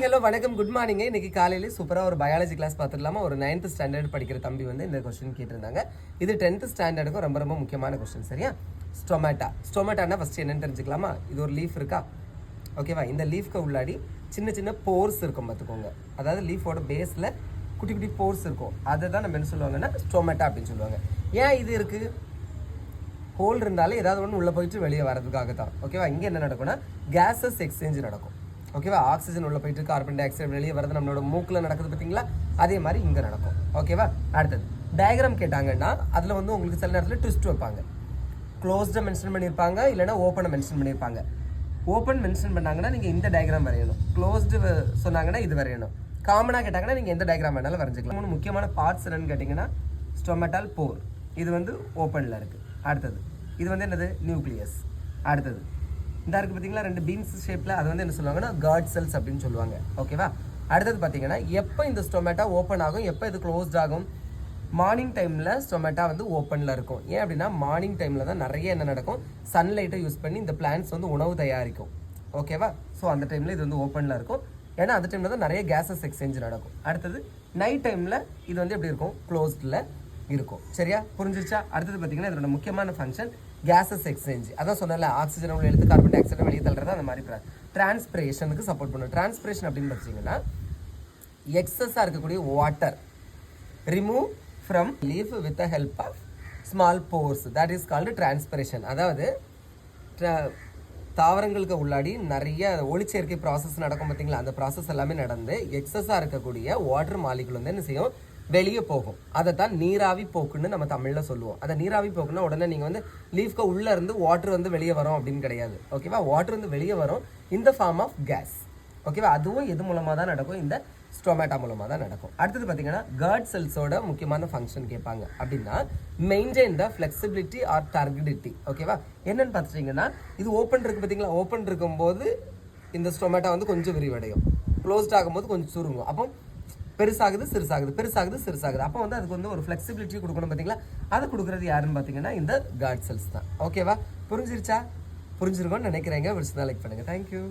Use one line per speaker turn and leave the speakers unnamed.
Hello வணக்கம், good morning. இன்னைக்கு காலையில சூப்பராக ஒரு பயாலஜி கிளாஸ் பார்த்துடலாமா? ஒரு 9th ஸ்டாண்டர்ட் படிக்கிற தம்பி வந்து இந்த கொஸ்டின் கேட்டிருந்தாங்க. இது 10th ஸ்டாண்டர்டுக்கும் ரொம்ப ரொம்ப முக்கியமான கொஸ்டின். சரியா? ஸ்டொமேட்டானா ஃபர்ஸ்ட் என்னன்னு தெரிஞ்சுக்கலாமா? இது ஒரு லீஃப் இருக்கா? ஓகேவா? இந்த லீஃப்க்கு உள்ளாடி சின்ன சின்ன போர்ஸ் இருக்கும் பார்த்துக்கோங்க. அதாவது லீஃபோட பேஸில் குட்டி குட்டி போர்ஸ் இருக்கும். அதை தான் நம்ம என்ன சொல்லுவாங்கன்னா ஸ்டொமேட்டா அப்படின்னு சொல்லுவாங்க. ஏன் இது இருக்குது? ஹோல் இருந்தாலும் ஏதாவது ஒன்று உள்ளே போயிட்டு வெளியே வரதுக்காக தான். ஓகேவா? இங்கே என்ன நடக்கும்னா கேஸஸ் எக்ஸ்சேஞ்ச் நடக்கும். ஓகேவா? ஆக்சிஜன் உள்ள போயிட்டு கார்பன் டை ஆக்சைடு வெளியே வரது நம்மளோட மூக்கில் நடக்குது பார்த்தீங்களா? அதே மாதிரி இங்கே நடக்கும். ஓகேவா? அடுத்தது டயக்ராம் கேட்டாங்கன்னா அதில் வந்து உங்களுக்கு சில நேரத்தில் ட்விஸ்ட் வைப்பாங்க. க்ளோஸ்டை மென்ஷன் பண்ணியிருப்பாங்க, இல்லைனா ஓப்பனை மென்ஷன் பண்ணியிருப்பாங்க. ஓப்பன் மென்ஷன் பண்ணாங்கன்னா நீங்கள் இந்த டயக்ராம் வரையணும். க்ளோஸ்டு சொன்னாங்கன்னா இது வரையணும். காமனாக கேட்டாங்கன்னா நீங்கள் எந்த டயக்ராம் வேணாலும் வரைஞ்சிக்கலாம். 3 முக்கியமான பார்ட்ஸ் என்னன்னு கேட்டிங்கன்னா ஸ்டொமேட்டால் போர், இது வந்து ஓப்பனில் இருக்குது. அடுத்தது இது வந்து என்னது? நியூக்ளியஸ். அடுத்தது இந்த இருக்குது பார்த்தீங்களா, 2 பீன்ஸ் ஷேப்பில், அது வந்து என்ன சொல்லுவாங்கன்னா காட் செல்ஸ் அப்படின்னு சொல்லுவாங்க. ஓகேவா? அடுத்தது பார்த்தீங்கன்னா எப்போ இந்த ஸ்டொமேட்டா ஓப்பன் ஆகும், எப்போ இது க்ளோஸ்ட் ஆகும்? மார்னிங் டைமில் ஸ்டொமேட்டா வந்து ஓப்பனில் இருக்கும். ஏன் அப்படின்னா மார்னிங் டைமில் தான் நிறைய என்ன நடக்கும், சன்லைட்டை யூஸ் பண்ணி இந்த பிளான்ட்ஸ் வந்து உணவு தயாரிக்கும். ஓகேவா? ஸோ அந்த டைமில் இது வந்து ஓப்பனில் இருக்கும். ஏன்னா அந்த டைமில் தான் நிறைய கேஸஸ் எக்ஸ்சேஞ்ச் நடக்கும். அடுத்தது நைட் டைமில் இது வந்து எப்படி இருக்கும்? க்ளோஸ்டில் இருக்கும். சரியா? புரிஞ்சிருச்சா? அடுத்தது பார்த்தீங்கன்னா இதோட முக்கியமான ஃபங்க்ஷன் கேஸஸ் எக்ஸ்சேஞ்ச். அதான் சொன்னல, ஆக்சிஜன் உள்ள எடுத்து கார்பன் டை ஆக்சைடை வெளியே தள்ளுறது. அந்த மாதிரி டிரான்ஸ்பிரேஷனுக்கு சப்போர்ட் பண்ணும். டிரான்ஸ்பிரேஷன் அப்படின்னு பார்த்தீங்கன்னா எக்ஸஸாக இருக்கக்கூடிய water remove from leaf with the help of small pores, that is called transpiration. அதாவது தாவரங்களுக்கு உள்ளாடி நிறைய ஒளிச்சேர்க்கை ப்ராசஸ் நடக்கும் பார்த்தீங்களா? அந்த ப்ராசஸ் எல்லாமே நடந்து எக்ஸஸாக இருக்கக்கூடிய வாட்டர் மாலிகுல் வந்து என்ன செய்யும்? வெளியே போகும். அதை தான் நீராவி போக்குன்னு நம்ம தமிழில் சொல்லுவோம். அதை நீராவி போக்குன்னா உடனே நீங்கள் வந்து லீஃப்க்கு உள்ளே இருந்து வாட்டர் வந்து வெளியே வரும் அப்படின்னு கிடையாது. ஓகேவா? வாட்டர் வந்து வெளியே வரும் இந்த ஃபார்ம் ஆஃப் கேஸ். ஓகேவா? அதுவும் எது மூலமாக தான் நடக்கும்? இந்த ஸ்டொமேட்டா மூலமாக தான் நடக்கும். அடுத்தது பார்த்தீங்கன்னா காட் செல்ஸோட முக்கியமான ஃபங்க்ஷன் கேட்பாங்க. அப்படின்னா மெயின்டைன் த ஃப்ளெக்சிபிலிட்டி ஆர் டர்கிடிட்டி. ஓகேவா? என்னன்னு பார்த்துட்டிங்கன்னா இது ஓப்பன் இருக்குது பார்த்தீங்களா? ஓப்பன் இருக்கும்போது இந்த ஸ்டொமேட்டா வந்து கொஞ்சம் விரிவடையும், க்ளோஸ்ட் ஆகும்போது கொஞ்சம் சுருங்கும். அப்போ பெருசாகுது சிறுசாகுது, பெருசாகுது சிறுசாகுது. அப்போ வந்து அதுக்கு வந்து ஒரு ஃப்ளெக்சிபிலிட்டி கொடுக்கணும் பார்த்தீங்களா? அதை கொடுக்குறது யாருன்னு பார்த்தீங்கன்னா இந்த காட் செல்ஸ் தான். ஓகேவா? புரிஞ்சிருச்சா? புரிஞ்சிருக்கோன்னு நினைக்கிறேங்க. பிடிச்சதா லைக் பண்ணுங்கள். தேங்க்யூ.